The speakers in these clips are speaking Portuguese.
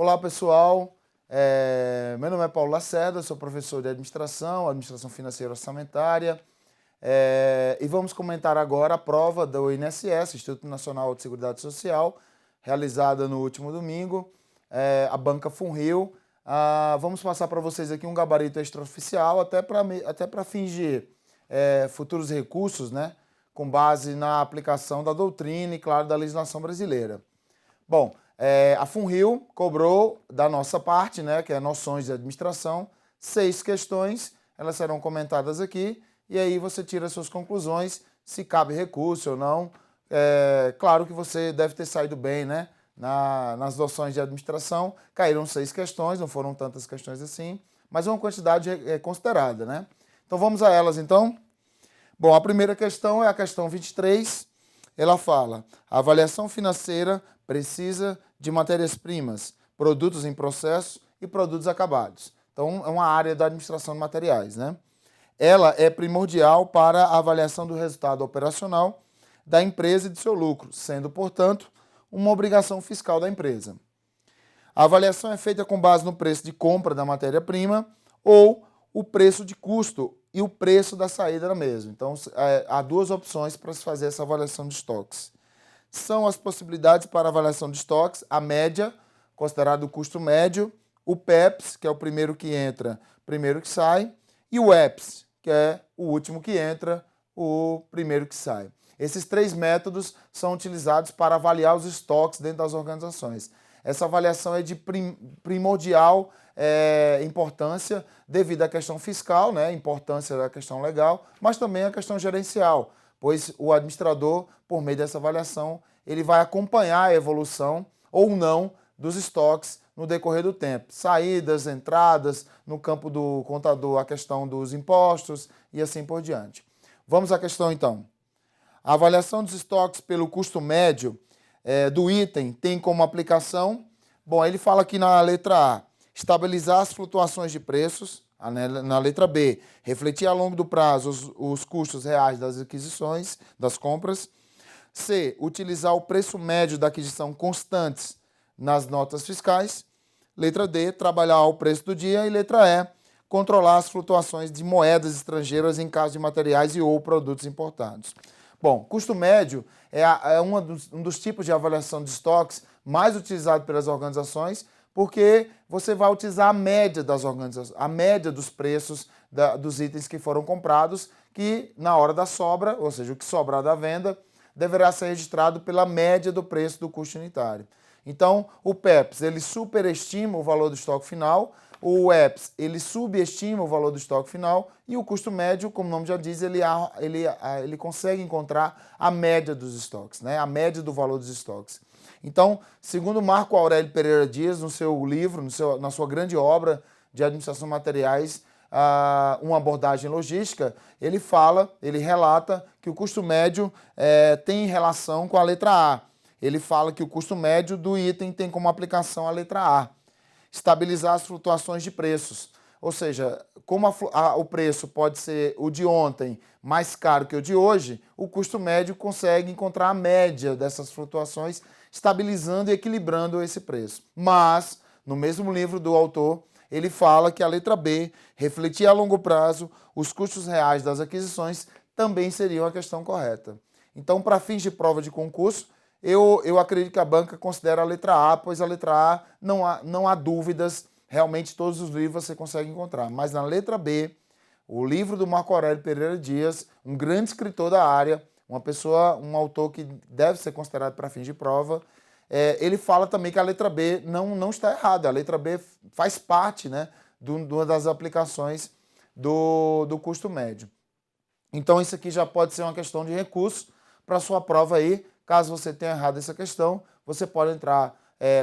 Olá, pessoal. Meu nome é Paulo Lacerda, sou professor de Administração Financeira e Orçamentária. E vamos comentar agora a prova do INSS, Instituto Nacional de Seguridade Social, realizada no último domingo, a banca Funrio. Vamos passar para vocês aqui um gabarito extraoficial, até para fins de futuros recursos, né, com base na aplicação da doutrina e, claro, da legislação brasileira. Bom, a Funrio cobrou da nossa parte, né, que é noções de administração, 6 questões, elas serão comentadas aqui, e aí você tira suas conclusões, se cabe recurso ou não. Claro que você deve ter saído bem, né, nas noções de administração, caíram 6 questões, não foram tantas questões assim, mas uma quantidade considerada, né? Então vamos a elas, então. Bom, a primeira questão é a questão 23, ela fala: a avaliação financeira precisa de matérias-primas, produtos em processo e produtos acabados. Então, é uma área da administração de materiais, né? Ela é primordial para a avaliação do resultado operacional da empresa e de seu lucro, sendo, portanto, uma obrigação fiscal da empresa. A avaliação é feita com base no preço de compra da matéria-prima ou o preço de custo e o preço da saída da mesma. Então, há 2 opções para se fazer essa avaliação de estoques. São as possibilidades para avaliação de estoques: a média, considerado o custo médio, o PEPS, que é o primeiro que entra, primeiro que sai, e o EPS, que é o último que entra, o primeiro que sai. Esses 3 métodos são utilizados para avaliar os estoques dentro das organizações. Essa avaliação é de primordial importância devido à questão fiscal, né, importância da questão legal, mas também a questão gerencial, pois o administrador, por meio dessa avaliação, ele vai acompanhar a evolução ou não dos estoques no decorrer do tempo. Saídas, entradas, no campo do contador, a questão dos impostos e assim por diante. Vamos à questão, então. A avaliação dos estoques pelo custo médio do item tem como aplicação, bom, ele fala aqui na letra A, estabilizar as flutuações de preços. Na letra B, refletir ao longo do prazo os custos reais das aquisições, das compras. C, utilizar o preço médio da aquisição constantes nas notas fiscais. Letra D, trabalhar o preço do dia. E letra E, controlar as flutuações de moedas estrangeiras em caso de materiais e ou produtos importados. Bom, custo médio é um dos tipos de avaliação de estoques mais utilizado pelas organizações, porque você vai utilizar a média das organizações, a média dos preços dos itens que foram comprados, que na hora da sobra, ou seja, o que sobrar da venda, deverá ser registrado pela média do preço do custo unitário. Então, o PEPS, ele superestima o valor do estoque final, o EPS, ele subestima o valor do estoque final, e o custo médio, como o nome já diz, ele consegue encontrar a média dos estoques, né? A média do valor dos estoques. Então, segundo Marco Aurélio Pereira Dias, no seu livro, na sua grande obra de administração de materiais, uma abordagem logística, ele relata que o custo médio tem relação com a letra A. Ele fala que o custo médio do item tem como aplicação a letra A. Estabilizar as flutuações de preços. Ou seja, como o preço pode ser o de ontem mais caro que o de hoje, o custo médio consegue encontrar a média dessas flutuações, estabilizando e equilibrando esse preço. Mas, no mesmo livro do autor, ele fala que a letra B, refletir a longo prazo os custos reais das aquisições, também seria uma questão correta. Então, para fins de prova de concurso, eu acredito que a banca considera a letra A, pois a letra A não há dúvidas, realmente todos os livros você consegue encontrar. Mas na letra B, o livro do Marco Aurélio Pereira Dias, um grande escritor da área, um autor que deve ser considerado para fins de prova, ele fala também que a letra B não está errada. A letra B faz parte, né, de uma das aplicações do custo médio. Então isso aqui já pode ser uma questão de recurso para a sua prova aí. Caso você tenha errado essa questão, você pode entrar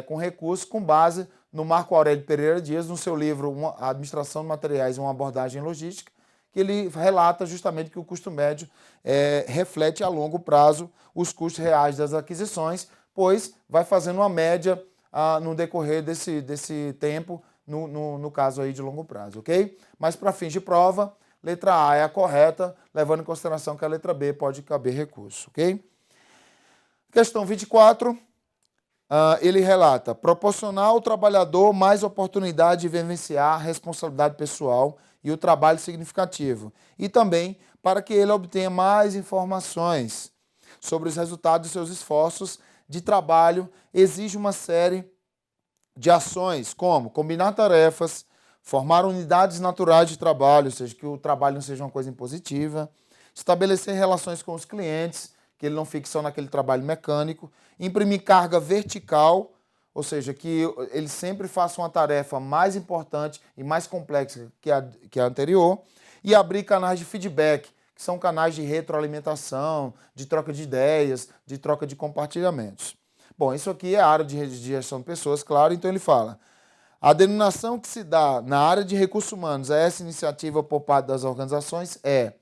com recurso com base no Marco Aurélio Pereira Dias, no seu livro Administração de Materiais, uma abordagem logística, que ele relata justamente que o custo médio reflete a longo prazo os custos reais das aquisições, pois vai fazendo uma média no decorrer desse tempo, no caso aí de longo prazo, ok? Mas para fins de prova, letra A é a correta, levando em consideração que a letra B pode caber recurso, ok? Questão 24. Ele relata: proporcionar ao trabalhador mais oportunidade de vivenciar a responsabilidade pessoal e o trabalho significativo, e também para que ele obtenha mais informações sobre os resultados de seus esforços de trabalho, exige uma série de ações, como combinar tarefas, formar unidades naturais de trabalho, ou seja, que o trabalho não seja uma coisa impositiva, estabelecer relações com os clientes, que ele não fique só naquele trabalho mecânico, imprimir carga vertical, ou seja, que ele sempre faça uma tarefa mais importante e mais complexa que a anterior, e abrir canais de feedback, que são canais de retroalimentação, de troca de ideias, de troca de compartilhamentos. Bom, isso aqui é a área de gestão de pessoas, claro, então ele fala: a denominação que se dá na área de recursos humanos a essa iniciativa por parte das organizações é,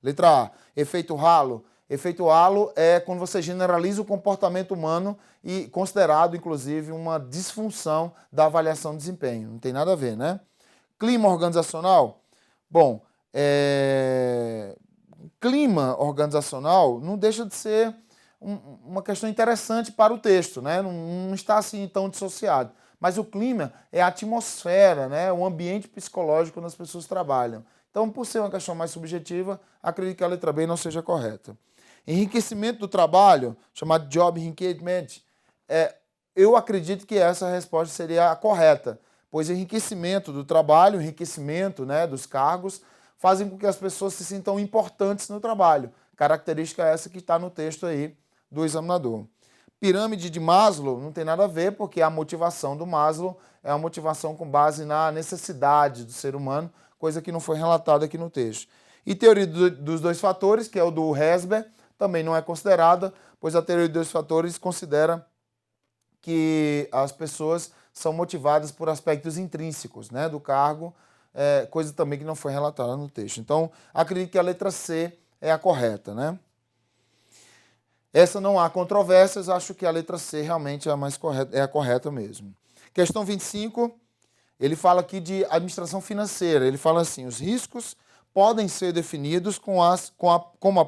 letra A, efeito halo. Efeito halo é quando você generaliza o comportamento humano e considerado, inclusive, uma disfunção da avaliação de desempenho. Não tem nada a ver, né? Clima organizacional? Bom, clima organizacional não deixa de ser uma questão interessante para o texto, né? Não está assim tão dissociado. Mas o clima é a atmosfera, né? O ambiente psicológico onde as pessoas trabalham. Então, por ser uma questão mais subjetiva, acredito que a letra B não seja correta. Enriquecimento do trabalho, chamado job engagement, eu acredito que essa resposta seria a correta, pois enriquecimento do trabalho, enriquecimento, né, dos cargos, fazem com que as pessoas se sintam importantes no trabalho. Característica essa que está no texto aí do examinador. Pirâmide de Maslow não tem nada a ver, porque a motivação do Maslow é uma motivação com base na necessidade do ser humano, coisa que não foi relatada aqui no texto. E teoria dos dois fatores, que é o do Hesber, também não é considerada, pois a teoria dos dois fatores considera que as pessoas são motivadas por aspectos intrínsecos, né, do cargo, coisa também que não foi relatada no texto. Então, acredito que a letra C é a correta, né? Essa não há controvérsias, acho que a letra C realmente é a mais correta, é a correta mesmo. Questão 25, ele fala aqui de administração financeira. Ele fala assim: os riscos podem ser definidos com a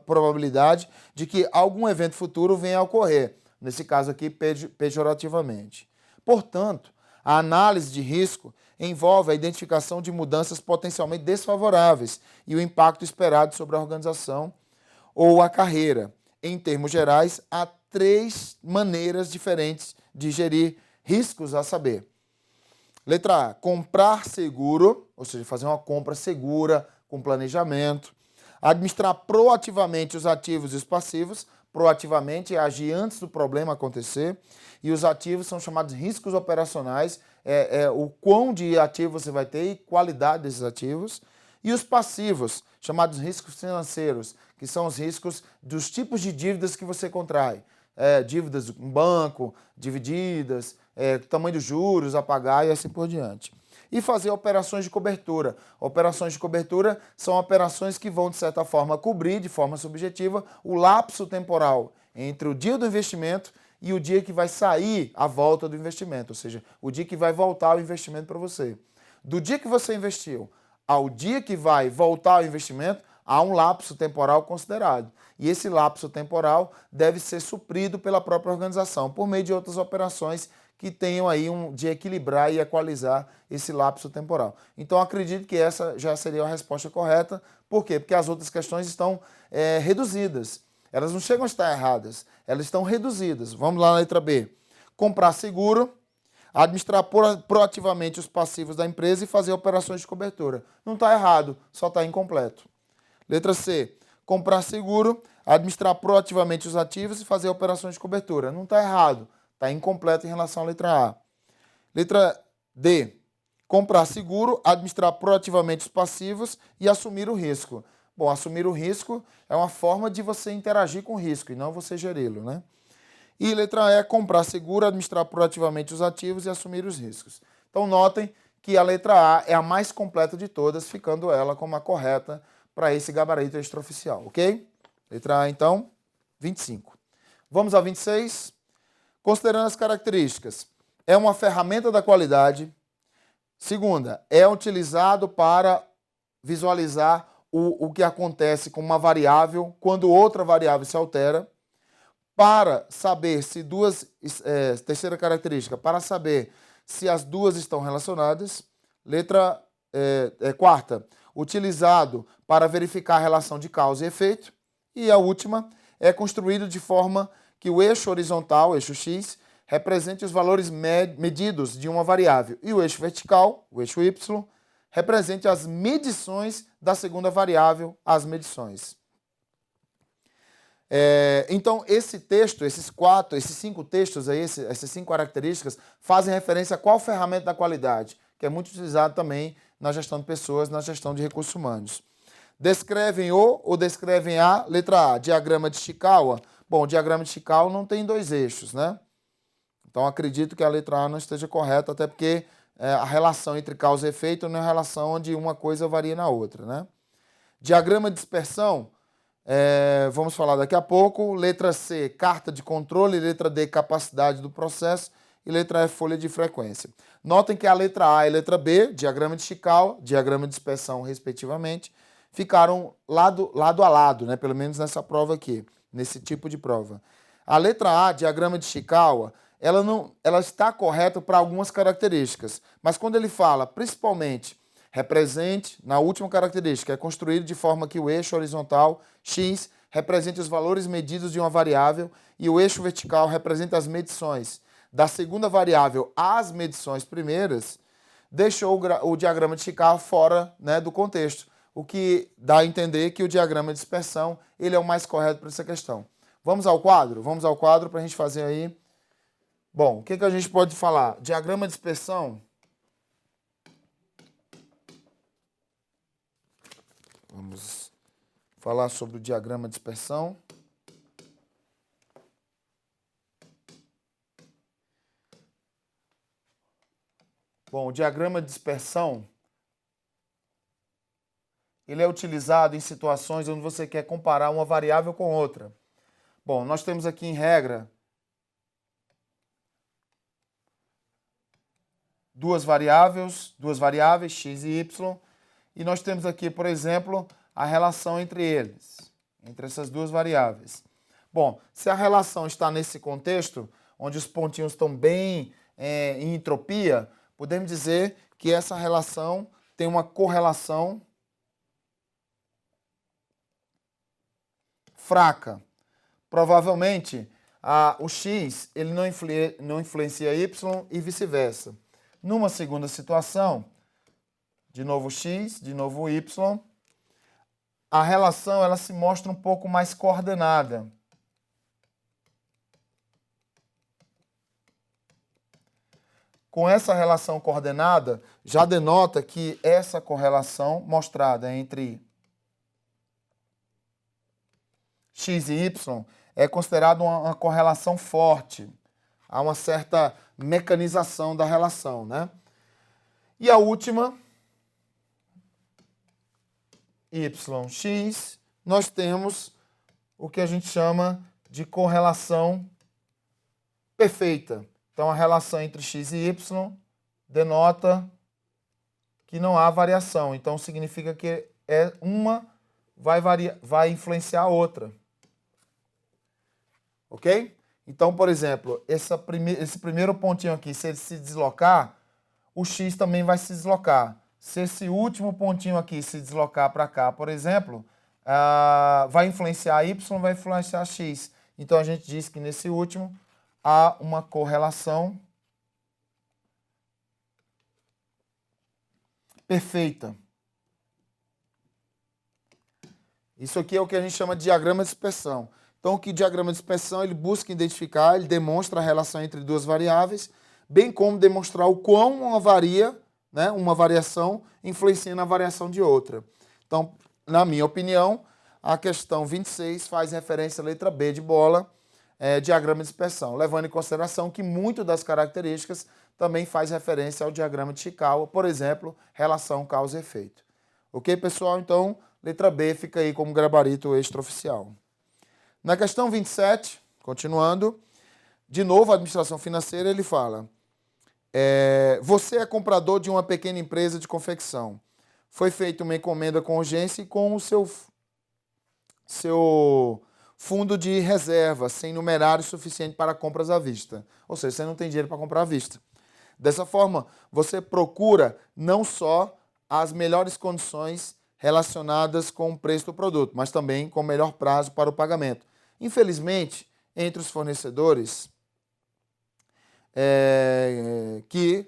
probabilidade de que algum evento futuro venha a ocorrer, nesse caso aqui pejorativamente. Portanto, a análise de risco envolve a identificação de mudanças potencialmente desfavoráveis e o impacto esperado sobre a organização ou a carreira. Em termos gerais, há 3 maneiras diferentes de gerir riscos, a saber: letra A, comprar seguro, ou seja, fazer uma compra segura, com planejamento. Administrar proativamente os ativos e os passivos. Proativamente é agir antes do problema acontecer. E os ativos são chamados riscos operacionais, o quão de ativo você vai ter e qualidade desses ativos. E os passivos, chamados riscos financeiros, que são os riscos dos tipos de dívidas que você contrai. Dívidas com banco, divididas, tamanho dos juros a pagar e assim por diante. E fazer operações de cobertura. Operações de cobertura são operações que vão, de certa forma, cobrir de forma subjetiva o lapso temporal entre o dia do investimento e o dia que vai sair a volta do investimento, ou seja, o dia que vai voltar o investimento para você. Do dia que você investiu ao dia que vai voltar o investimento, há um lapso temporal considerado. E esse lapso temporal deve ser suprido pela própria organização, por meio de outras operações que tenham aí de equilibrar e equalizar esse lapso temporal. Então, acredito que essa já seria a resposta correta. Por quê? Porque as outras questões estão reduzidas. Elas não chegam a estar erradas, elas estão reduzidas. Vamos lá na letra B. Comprar seguro, administrar proativamente os passivos da empresa e fazer operações de cobertura. Não está errado, só está incompleto. Letra C. Comprar seguro, administrar proativamente os ativos e fazer operações de cobertura. Não está errado, está incompleto em relação à letra A. Letra D. Comprar seguro, administrar proativamente os passivos e assumir o risco. Bom, assumir o risco é uma forma de você interagir com o risco e não você geri-lo, né? E letra E, comprar seguro, administrar proativamente os ativos e assumir os riscos. Então, notem que a letra A é a mais completa de todas, ficando ela como a correta para esse gabarito extraoficial, ok? Letra A, então, 25. Vamos ao 26. Considerando as características, é uma ferramenta da qualidade. Segunda, é utilizado para visualizar o que acontece com uma variável quando outra variável se altera. Para saber se terceira característica, para saber se as duas estão relacionadas. Quarta, utilizado para verificar a relação de causa e efeito. E a última, é construído de forma que o eixo horizontal, o eixo X, represente os valores medidos de uma variável. E o eixo vertical, o eixo Y, represente as medições da segunda variável, as medições. Então, esse texto, esses 5 textos aí, essas 5 características, fazem referência a qual ferramenta da qualidade, que é muito utilizado também na gestão de pessoas, na gestão de recursos humanos. Descrevem ou descrevem a letra A, diagrama de Chikawa. Bom, o diagrama de Chikawa não tem 2 eixos, né? Então, acredito que a letra A não esteja correta, até porque a relação entre causa e efeito não é a relação onde uma coisa varia na outra, né? Diagrama de dispersão, vamos falar daqui a pouco. Letra C, carta de controle. Letra D, capacidade do processo. E letra E, folha de frequência. Notem que a letra A e a letra B, diagrama de Chikawa, diagrama de dispersão, respectivamente, ficaram lado a lado, né? Pelo menos nessa prova aqui, nesse tipo de prova. A letra A, diagrama de Chikawa, ela está correta para algumas características, mas quando ele fala, principalmente, represente, na última característica, é construído de forma que o eixo horizontal, X, represente os valores medidos de uma variável e o eixo vertical representa as medições da segunda variável às medições primeiras, deixou o diagrama de Chikawa fora, né, do contexto, o que dá a entender que o diagrama de dispersão ele é o mais correto para essa questão. Vamos ao quadro? Vamos ao quadro para a gente fazer aí. Bom, o que a gente pode falar? Diagrama de dispersão. Vamos falar sobre o diagrama de dispersão. Bom, o diagrama de dispersão ele é utilizado em situações onde você quer comparar uma variável com outra. Bom, nós temos aqui em regra duas variáveis, x e y, e nós temos aqui, por exemplo, a relação entre eles, entre essas duas variáveis. Bom, se a relação está nesse contexto, onde os pontinhos estão bem em entropia, podemos dizer que essa relação tem uma correlação fraca. Provavelmente, o x ele não influencia y e vice-versa. Numa segunda situação, de novo x, de novo y, a relação ela se mostra um pouco mais coordenada. Com essa relação coordenada, já denota que essa correlação mostrada entre x e y é considerada uma correlação forte. Há uma certa mecanização da relação, né? E a última, yx, nós temos o que a gente chama de correlação perfeita. Então, a relação entre x e y denota que não há variação. Então, significa que uma vai influenciar a outra. Ok? Então, por exemplo, esse primeiro pontinho aqui, se ele se deslocar, o x também vai se deslocar. Se esse último pontinho aqui se deslocar para cá, por exemplo, vai influenciar y, vai influenciar x. Então, a gente diz que nesse último há uma correlação perfeita. Isso aqui é o que a gente chama de diagrama de dispersão. Então, o que o diagrama de dispersão ele busca identificar, ele demonstra a relação entre duas variáveis, bem como demonstrar o quão uma variação influencia na variação de outra. Então, na minha opinião, a questão 26 faz referência à letra B de bola, diagrama de dispersão, levando em consideração que muito das características também faz referência ao diagrama de Chikawa, por exemplo, relação causa e efeito. Ok, pessoal? Então, letra B fica aí como gabarito extraoficial. Na questão 27, continuando, de novo a administração financeira, ele fala, você é comprador de uma pequena empresa de confecção. Foi feita uma encomenda com urgência e com o fundo de reserva, sem numerário suficiente para compras à vista. Ou seja, você não tem dinheiro para comprar à vista. Dessa forma, você procura não só as melhores condições relacionadas com o preço do produto, mas também com o melhor prazo para o pagamento. Infelizmente, entre os fornecedores que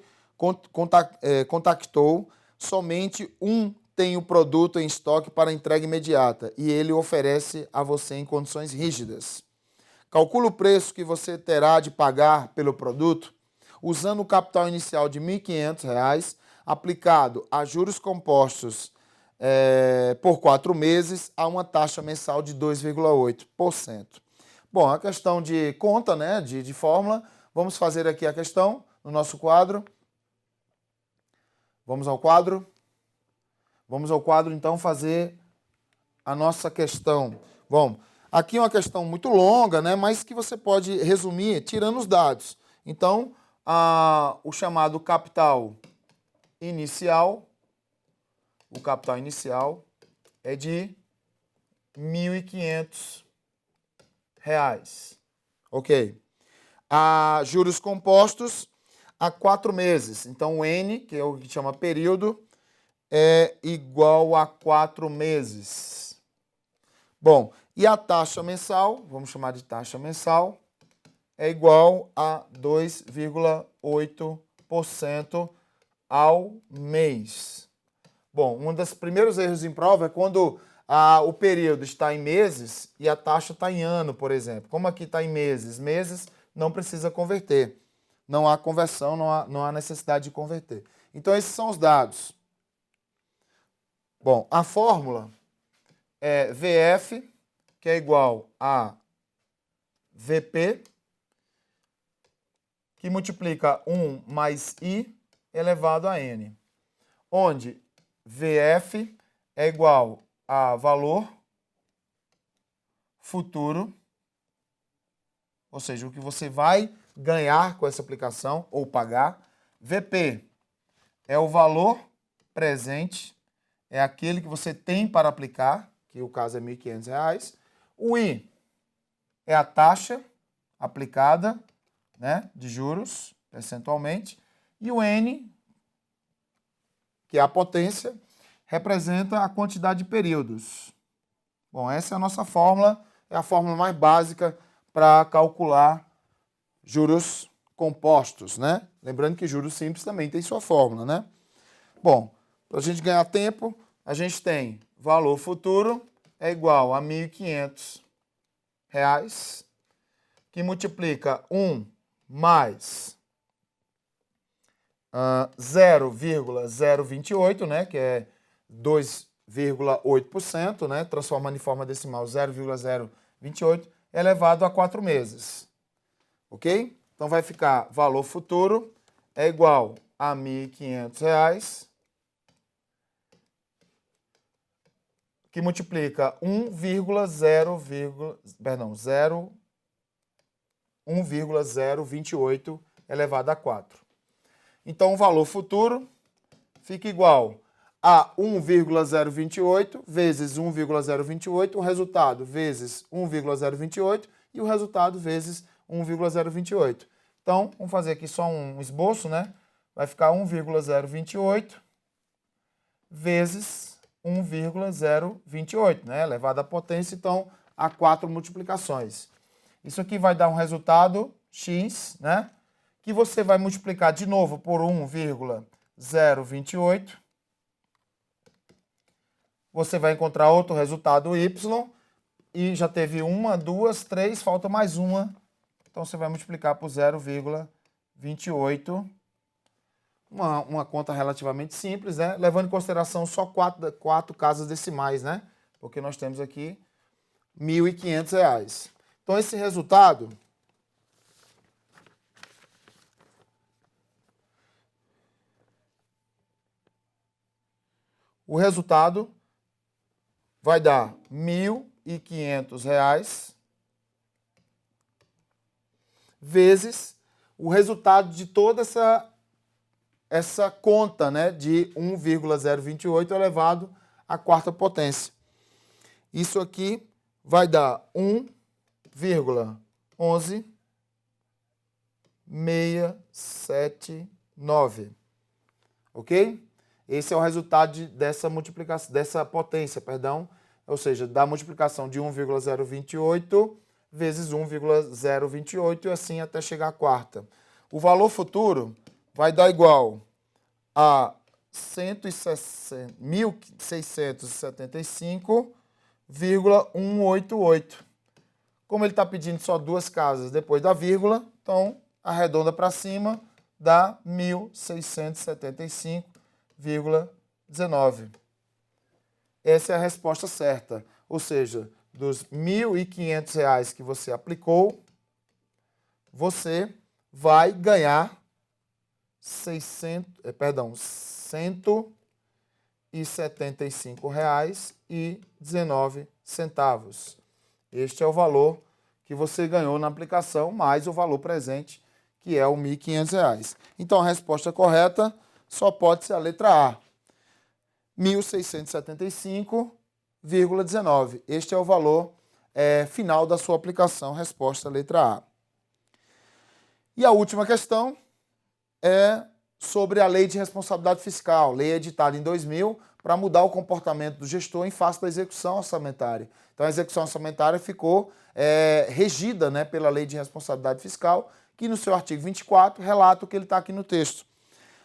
contactou, somente um tem o produto em estoque para entrega imediata e ele oferece a você em condições rígidas. Calcule o preço que você terá de pagar pelo produto usando o capital inicial de R$ 1.500 aplicado a juros compostos por 4 meses a uma taxa mensal de 2,8%. Bom, a questão de conta, né, de fórmula, vamos fazer aqui a questão no nosso quadro. Vamos ao quadro. Vamos ao quadro, então, fazer a nossa questão. Bom, aqui é uma questão muito longa, né, mas que você pode resumir tirando os dados. Então, o chamado capital inicial, o capital inicial é de R$ 1.500. Ok. Juros compostos a 4 meses. Então, o N, que é o que chama período, é igual a 4 meses. Bom, e a taxa mensal, vamos chamar de taxa mensal, é igual a 2,8% ao mês. Bom, um dos primeiros erros em prova é quando o período está em meses e a taxa está em ano, por exemplo. Como aqui está em meses, não precisa converter. Não há conversão, não há necessidade de converter. Então, esses são os dados. Bom, a fórmula é VF, que é igual a VP, que multiplica 1 mais I elevado a N, onde VF é igual a valor futuro, ou seja, o que você vai ganhar com essa aplicação ou pagar. VP é o valor presente, é aquele que você tem para aplicar, que o caso é R$ 1.500. O I é a taxa aplicada, né, de juros, percentualmente. E o N, que é a potência, representa a quantidade de períodos. Bom, essa é a nossa fórmula, é a fórmula mais básica para calcular juros compostos, né? Lembrando que juros simples também tem sua fórmula, né? Bom, para a gente ganhar tempo, a gente tem valor futuro é igual a R$ 1.500, que multiplica 1 mais 0,028, né, que é 2,8%, né, transformando em forma decimal 0,028, elevado a 4 meses. Ok? Então vai ficar valor futuro é igual a R$ 1.500, que multiplica 1,028 elevado a 4. Então, o valor futuro fica igual a 1,028 vezes 1,028, o resultado vezes 1,028 e o resultado vezes 1,028. Então, vamos fazer aqui só um esboço, né? Vai ficar 1,028 vezes 1,028, né? Elevado à potência, então, a 4 multiplicações. Isso aqui vai dar um resultado x, né? Que você vai multiplicar de novo por 1,028. Você vai encontrar outro resultado y. E já teve 1, 2, 3, falta mais uma. Então, você vai multiplicar por 0,28. Uma conta relativamente simples, né? Levando em consideração só 4 casas decimais, né? Porque nós temos aqui R$ 1.500. Então, esse resultado vai dar R$ 1.500 vezes o resultado de toda essa conta, né, de 1,028 elevado à 4ª potência. Isso aqui vai dar 1 1,11679. Ok? Esse é o resultado dessa multiplicação, dessa potência, perdão, ou seja, da multiplicação de 1,028 vezes 1,028 e assim até chegar à quarta. O valor futuro vai dar igual a 1.675,188. Como ele está pedindo só duas casas depois da vírgula, então arredonda para cima, dá 1.675,19. Essa é a resposta certa, ou seja, dos R$ 1.500 que você aplicou, você vai ganhar R$ 175,19. Este é o valor que você ganhou na aplicação, mais o valor presente, que é o R$ 1.500. Então, a resposta correta só pode ser a letra A, 1.675,19. Este é o valor final da sua aplicação, resposta letra A. E a última questão é sobre a Lei de Responsabilidade Fiscal, lei editada em 2000, para mudar o comportamento do gestor em face da execução orçamentária. Então, a execução orçamentária ficou regida, né, pela Lei de Responsabilidade Fiscal, que no seu artigo 24 relata o que ele está aqui no texto.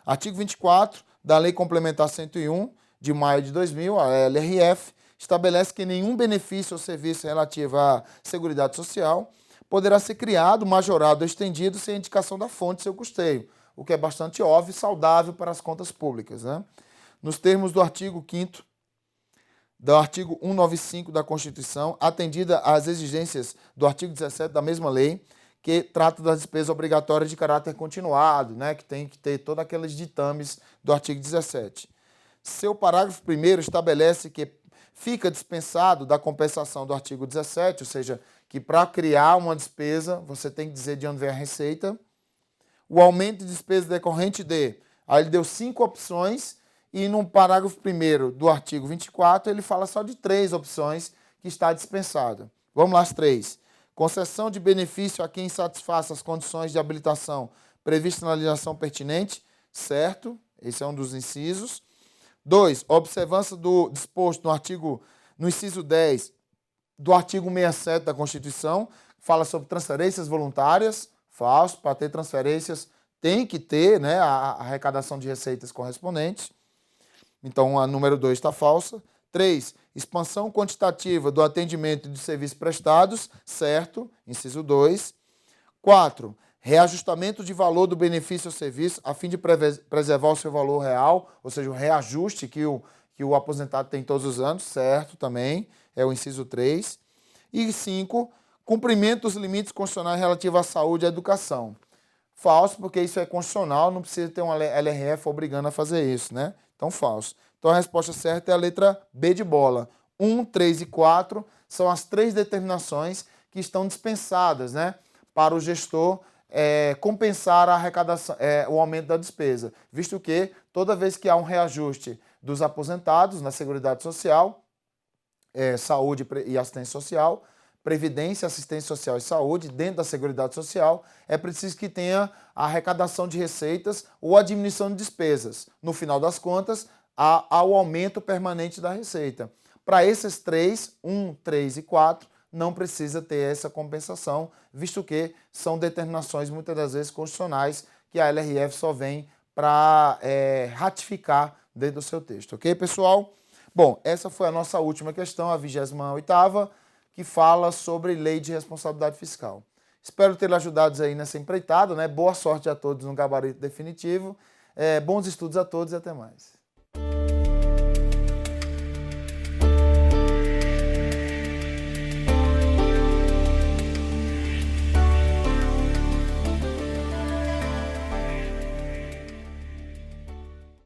Artigo 24 da Lei Complementar 101, de maio de 2000, a LRF, estabelece que nenhum benefício ou serviço relativo à Seguridade Social poderá ser criado, majorado ou estendido sem indicação da fonte de seu custeio, o que é bastante óbvio e saudável para as contas públicas, né? Nos termos do artigo 5º, do artigo 195 da Constituição, atendida às exigências do artigo 17 da mesma lei, que trata das despesas obrigatórias de caráter continuado, né, que tem que ter todos aqueles ditames do artigo 17. Seu parágrafo 1º estabelece que fica dispensado da compensação do artigo 17, ou seja, que para criar uma despesa, você tem que dizer de onde vem a receita. O aumento de despesa decorrente de... Aí ele deu 5 opções e no parágrafo 1º do artigo 24 ele fala só de 3 opções que está dispensado. Vamos lá as 3. Concessão de benefício a quem satisfaça as condições de habilitação previstas na legislação pertinente, certo? Esse é um dos incisos. 2. Observância do disposto no inciso 10 do artigo 67 da Constituição, fala sobre transferências voluntárias, falso, para ter transferências tem que ter, né, a arrecadação de receitas correspondentes. Então, a número 2 está falsa. 3. Expansão quantitativa do atendimento de serviços prestados, certo, inciso 2. 4. Reajustamento de valor do benefício ou serviço a fim de preservar o seu valor real, ou seja, o reajuste que o aposentado tem todos os anos, certo, também, é o inciso 3. E 5. Cumprimento dos limites constitucionais relativos à saúde e à educação. Falso, porque isso é constitucional, não precisa ter uma LRF obrigando a fazer isso, né? Então, falso. Então, a resposta certa é a letra B de bola. 1, 3 e 4 são as 3 determinações que estão dispensadas, né, para o gestor compensar a arrecadação, o aumento da despesa, visto que toda vez que há um reajuste dos aposentados na Seguridade Social, saúde e assistência social, previdência, assistência social e saúde, dentro da Seguridade Social, é preciso que tenha a arrecadação de receitas ou a diminuição de despesas. No final das contas, há o aumento permanente da receita. Para esses 3, 1, 3 e 4, não precisa ter essa compensação, visto que são determinações, muitas das vezes, constitucionais, que a LRF só vem para ratificar dentro do seu texto. Ok, pessoal? Bom, essa foi a nossa última questão, a 28ª, que fala sobre lei de responsabilidade fiscal. Espero ter ajudado aí nessa empreitada, né? Boa sorte a todos no gabarito definitivo. Bons estudos a todos e até mais.